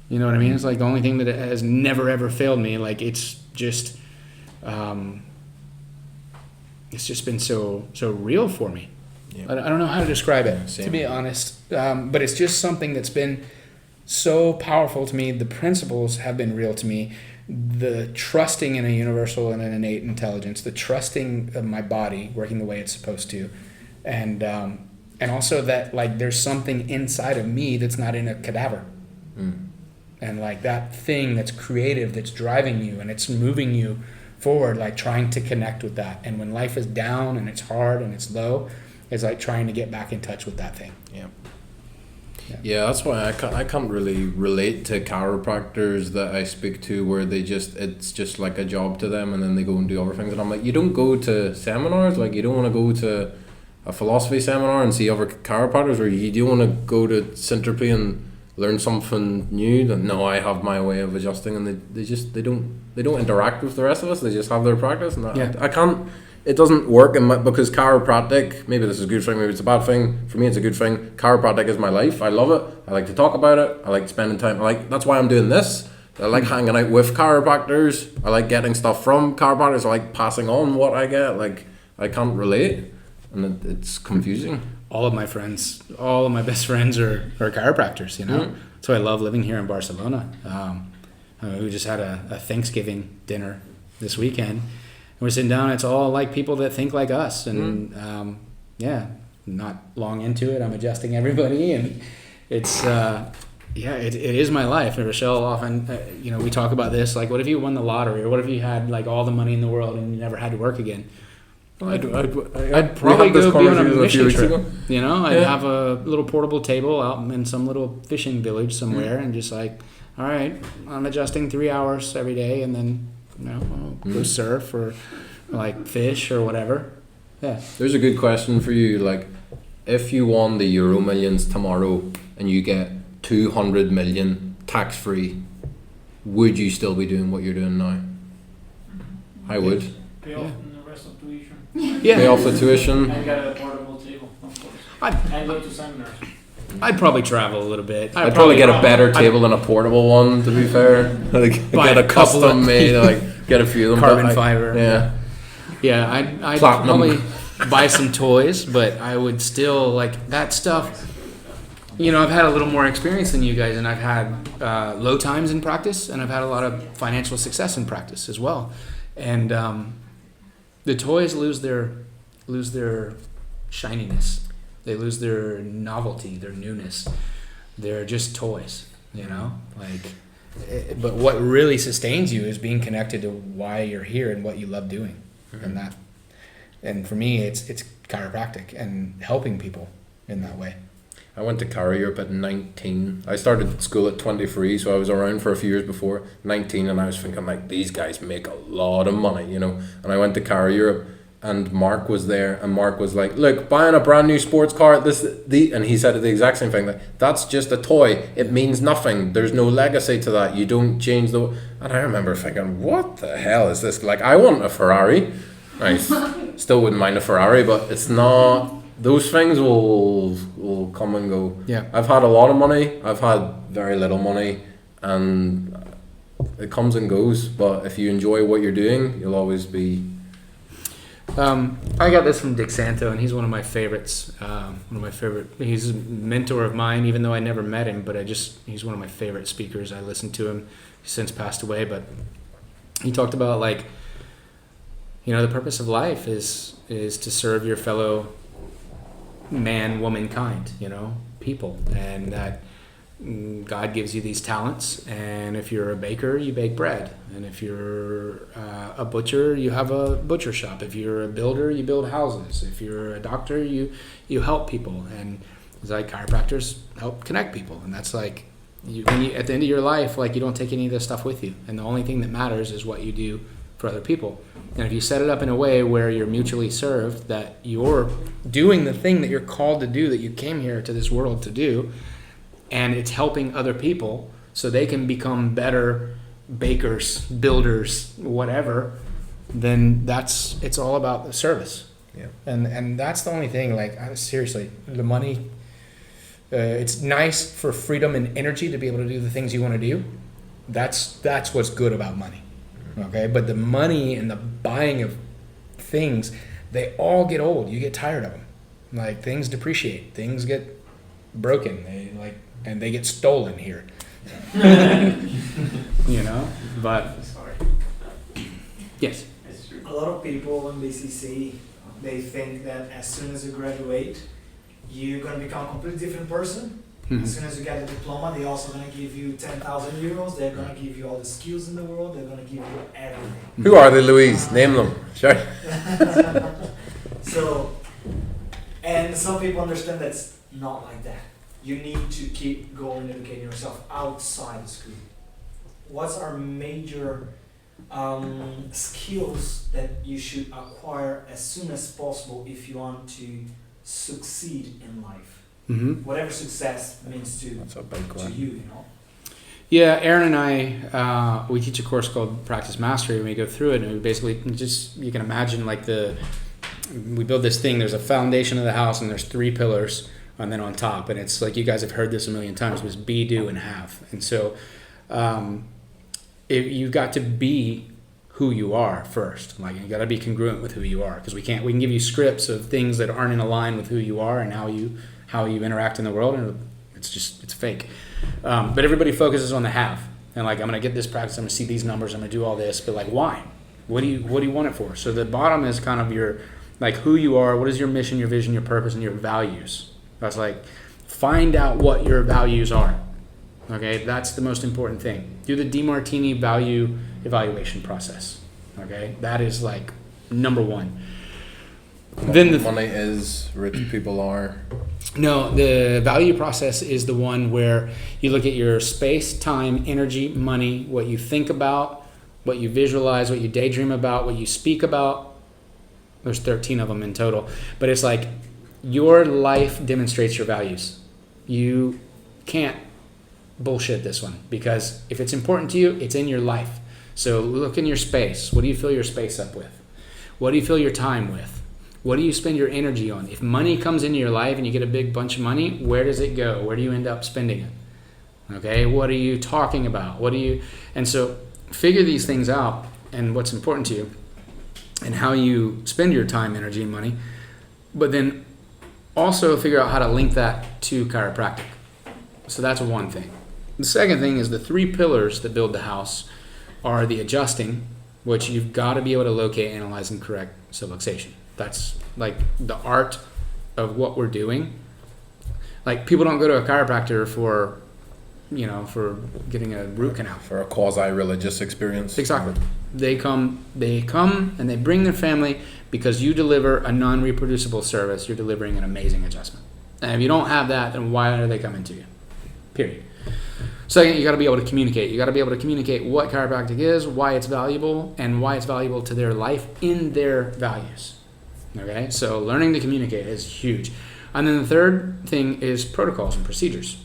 You know what I mean? It's like the only thing that has never ever failed me. Like, it's just been so real for me. Yeah. I don't know how to describe it, to be honest. But it's just something that's been so powerful to me. The principles have been real to me. The trusting in a universal and an innate intelligence, the trusting of my body working the way it's supposed to, and and also that like there's something inside of me that's not in a cadaver. And like that thing that's creative, that's driving you and it's moving you forward, like trying to connect with that. And when life is down and it's hard and it's low, it's like trying to get back in touch with that thing. Yeah, that's why I can't really relate to chiropractors that I speak to where it's just like a job to them and then they go and do other things. And I'm like, you don't go to seminars, like you don't want to go to a philosophy seminar and see other chiropractors, or you don't want to go to Centropy and learn something new. That no, I have my way of adjusting, and they don't interact with the rest of us. They just have their practice, and I can't. It doesn't work because chiropractic, maybe this is a good thing, maybe it's a bad thing. For me, it's a good thing. Chiropractic is my life. I love it. I like to talk about it. I like spending time. That's why I'm doing this. I like hanging out with chiropractors. I like getting stuff from chiropractors. I like passing on what I get. Like, I can't relate, and it's confusing. All of my best friends are chiropractors, you know? So I love living here in Barcelona. We just had a Thanksgiving dinner this weekend. We're sitting down, it's all like people that think like us. And not long into it, I'm adjusting everybody. And it's, it is my life. And Rochelle often, we talk about this, like, what if you won the lottery? Or what if you had like all the money in the world and you never had to work again? I'd probably go be on a mission trip. I'd have a little portable table out in some little fishing village somewhere and just like, all right, I'm adjusting 3 hours every day and then I'll go surf or like fish or whatever. Yeah. There's a good question for you. Like, if you won the Euro Millions tomorrow and you get 200 million tax free, would you still be doing what you're doing now? I would. Pay off the rest of tuition. Pay off the tuition. And get a portable table, of course. And go to seminars. I'd probably travel a little bit. I'd probably get a better table than a portable one, to be fair. Like, get a custom made, like get a few of them. Carbon fiber. Yeah. I'd probably buy some toys, but I would still like that stuff. I've had a little more experience than you guys, and I've had low times in practice, and I've had a lot of financial success in practice as well. And the toys lose their shininess. They lose their novelty, their newness. They're just toys, but what really sustains you is being connected to why you're here and what you love doing. And for me, it's chiropractic and helping people in that way. I went to Chiro Europe at 19. I started school at 23, so I was around for a few years before 19, and I was thinking, like, these guys make a lot of money, And I went to Chiro Europe, and Mark was there, and Mark was like, look, buying a brand new sports car, and he said the exact same thing, like, that's just a toy. It means nothing. There's no legacy to that. You don't change the... And I remember thinking, what the hell is this? Like, I want a Ferrari. I still wouldn't mind a Ferrari, but it's not... Those things will come and go. Yeah. I've had a lot of money. I've had very little money, and it comes and goes. But if you enjoy what you're doing, you'll always be. I got this from Dick Santo, and he's one of my favorites. He's a mentor of mine, even though I never met him. But he's one of my favorite speakers. I listened to him. He's since passed away, but he talked about like, the purpose of life is to serve your fellow man, woman, kind, people, and that God gives you these talents, and if you're a baker, you bake bread, and if you're a butcher, you have a butcher shop, if you're a builder, you build houses, if you're a doctor, you help people, and it's like chiropractors help connect people, and that's like when you at the end of your life, like, you don't take any of this stuff with you, and the only thing that matters is what you do for other people. And if you set it up in a way where you're mutually served, that you're doing the thing that you're called to do, that you came here to this world to do, and it's helping other people so they can become better bakers, builders, whatever, then it's all about the service. Yeah. And that's the only thing, like, seriously, the money, it's nice for freedom and energy to be able to do the things you want to do. That's what's good about money. Okay, but the money and the buying of things, they all get old. You get tired of them. Like, things depreciate. Things get broken. And they get stolen here. But Sorry. yes. A lot of people in BCC, they think that as soon as you graduate, you're gonna become a completely different person. As soon as you get a diploma, they're also gonna give you 10,000 euros. They're gonna give you all the skills in the world. They're gonna give you everything. Who are they, Louise? Name them. Sure. So, and some people understand that's not like that. You need to keep going, educating yourself outside the school. What's our major skills that you should acquire as soon as possible if you want to succeed in life? Whatever success means to That's a big one. you, you know. Yeah, Aaron and I, we teach a course called Practice Mastery, and we go through it, and we basically just, you can imagine like we build this thing, there's a foundation of the house, and there's 3 pillars, and then on top, and it's like, you guys have heard this a million times, was be, do, and have. And so you've got to be who you are first. Like, you got to be congruent with who you are, because we can give you scripts of things that aren't in line with who you are and how you interact in the world, and it's fake. But everybody focuses on the have, and like, I'm gonna get this practice, I'm gonna see these numbers, I'm gonna do all this, but like, why? What do you want it for? So the bottom is kind of your, like, who you are, what is your mission, your vision, your purpose, and your values. That's like, find out what your values are. Okay, that's the most important thing. Do the DeMartini value evaluation process. Okay, that is like number 1. Then the money is, rich people are. No, the value process is the one where you look at your space, time, energy, money, what you think about, what you visualize, what you daydream about, what you speak about. There's 13 of them in total. But it's like, your life demonstrates your values. You can't bullshit this one, because if it's important to you, it's in your life. So look in your space. What do you fill your space up with? What do you fill your time with? What do you spend your energy on? If money comes into your life and you get a big bunch of money, where does it go? Where do you end up spending it? Okay, what are you talking about? And so figure these things out, and what's important to you, and how you spend your time, energy, and money. But then also figure out how to link that to chiropractic. So that's one thing. The second thing is the 3 pillars that build the house are the adjusting, which you've got to be able to locate, analyze, and correct subluxation. That's like the art of what we're doing. Like, people don't go to a chiropractor for getting a root canal. For a quasi-religious experience. Exactly. They come and they bring their family because you deliver a non-reproducible service. You're delivering an amazing adjustment. And if you don't have that, then why are they coming to you? Period. Second, you got to be able to communicate. You got to be able to communicate what chiropractic is, why it's valuable, and why it's valuable to their life in their values. Okay, so learning to communicate is huge. And then the third thing is protocols and procedures.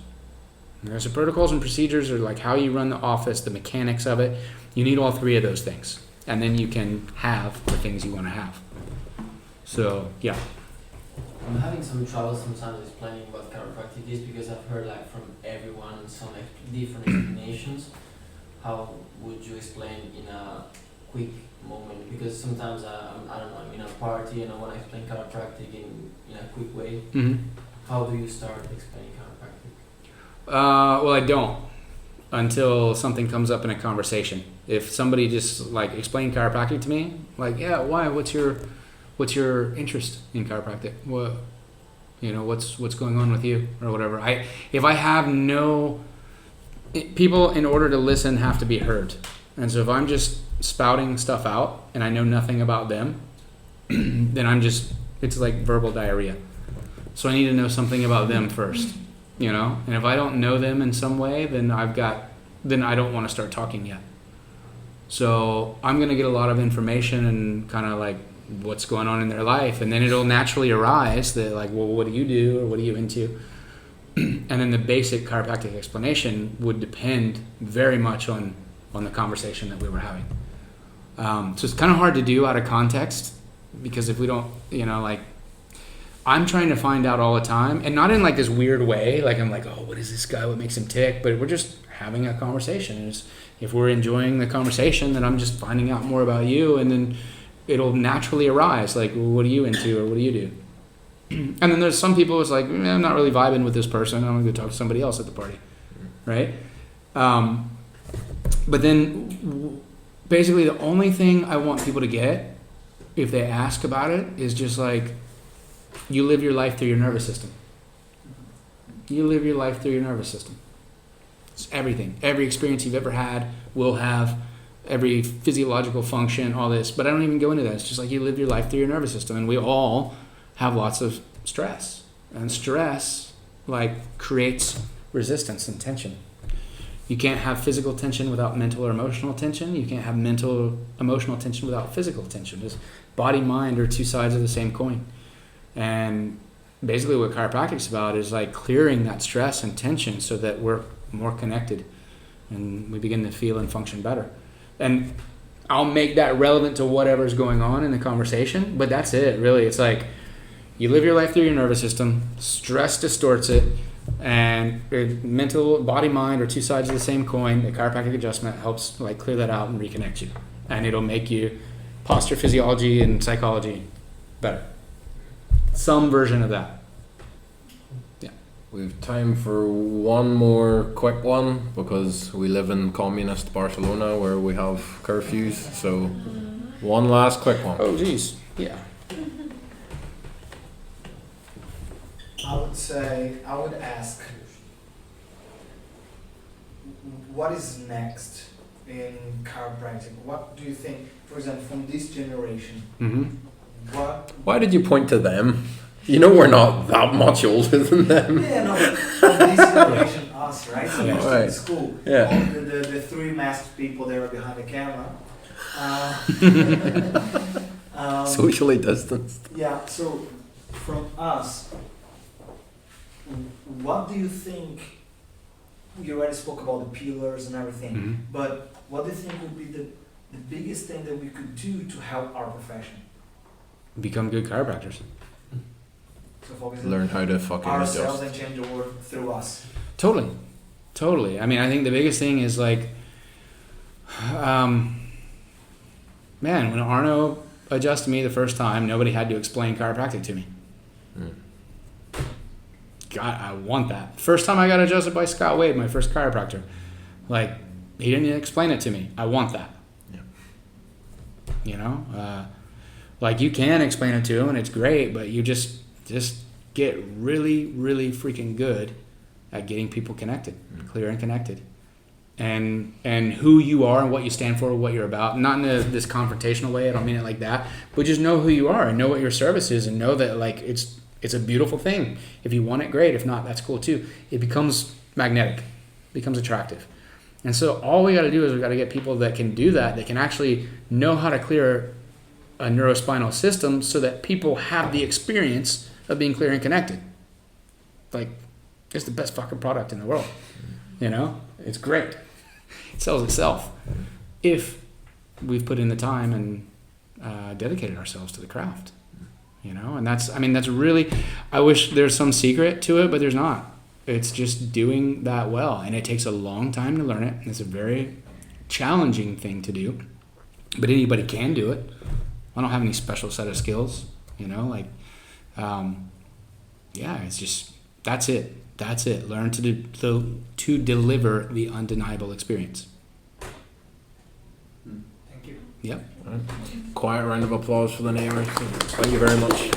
Okay, so protocols and procedures are like how you run the office, the mechanics of it. You need all 3 of those things, and then you can have the things you want to have. So yeah. I'm having some trouble sometimes explaining what chiropractic is, because I've heard like from everyone some different explanations. How would you explain in a quick moment? Because sometimes I don't know, I'm in a party and I want to explain chiropractic in a quick way. How do you start explaining chiropractic? Well, I don't until something comes up in a conversation. If somebody just like explained chiropractic to me, like, yeah, why? What's your interest in chiropractic? What, what's going on with you or whatever. If I have people, in order to listen, have to be heard. And so if I'm just spouting stuff out and I know nothing about them, then it's like verbal diarrhea. So I need to know something about them first, and if I don't know them in some way, then I don't want to start talking yet. So I'm going to get a lot of information and kind of like what's going on in their life, and then it'll naturally arise that like, well, what do you do, or what are you into? And then the basic chiropractic explanation would depend very much on the conversation that we were having. So it's kind of hard to do out of context, because if we don't, I'm trying to find out all the time, and not in like this weird way, like I'm like, oh, what is this guy, what makes him tick? But we're just having a conversation. And if we're enjoying the conversation, then I'm just finding out more about you, and then it'll naturally arise, like, well, what are you into, or what do you do? And then there's some people who's like, I'm not really vibing with this person, I'm gonna go talk to somebody else at the party, right? But then basically the only thing I want people to get, if they ask about it, is just like, you live your life through your nervous system. You live your life through your nervous system. It's everything. Every experience you've ever had will have every physiological function, all this. But I don't even go into that. It's just like you live your life through your nervous system. And we all have lots of stress. And stress, like, creates resistance and tension. You can't have physical tension without mental or emotional tension. You can't have mental, emotional tension without physical tension. Just body, mind are two sides of the same coin. And basically what chiropractic's about is like clearing that stress and tension so that we're more connected and we begin to feel and function better. And I'll make that relevant to whatever's going on in the conversation, but that's it, really. It's like you live your life through your nervous system, stress distorts it, and mental, body, mind are two sides of the same coin. The chiropractic adjustment helps like clear that out and reconnect you. And it'll make you posture physiology and psychology better. Some version of that. Yeah. We've time for one more quick one because we live in communist Barcelona where we have curfews. So one last quick one. Oh, geez. Yeah. I would ask, what is next in chiropractic? What do you think, for example, from this generation, Why did you point to them? You know we're not that much older than them. Yeah, no, but from this generation, us, right? So Yeah. we're still in school. Yeah. All the three masked people there behind the camera. Socially distanced. Yeah, so from us, what do you think, you already spoke about the pillars and everything, but what do you think would be the biggest thing that we could do to help our profession? Become good chiropractors. So focus Learn how to fucking ourselves adjust. and change the world through us. Totally. I mean, I think the biggest thing is like, man, when Arno adjusted me the first time, nobody had to explain chiropractic to me. God, I want that. First time I got adjusted by Scott Wade, my first chiropractor, like, he didn't even explain it to me. I want that. Yeah. You know? Like, you can explain it to him, and it's great, but you just get really, really freaking good at getting people connected, clear and connected. And who you are and what you stand for, what you're about. Not in this confrontational way, I don't mean it like that, but just know who you are and know what your service is and know that, like, it's a beautiful thing. If you want it, great. If not, that's cool too. It becomes magnetic, becomes attractive. And so all we got to do is we got to get people that can do that, that can actually know how to clear a neurospinal system so that people have the experience of being clear and connected. Like, it's the best fucking product in the world. You know? It's great. It sells itself. If we've put in the time and dedicated ourselves to the craft. You know? And that's really, I wish there's some secret to it, but there's not. It's just doing that well. And it takes a long time to learn it. And it's a very challenging thing to do. But anybody can do it. I don't have any special set of skills, you know, like, it's just, that's it. Learn to deliver the undeniable experience. Thank you. Yep. Quiet round of applause for the neighbours. Thank you very much.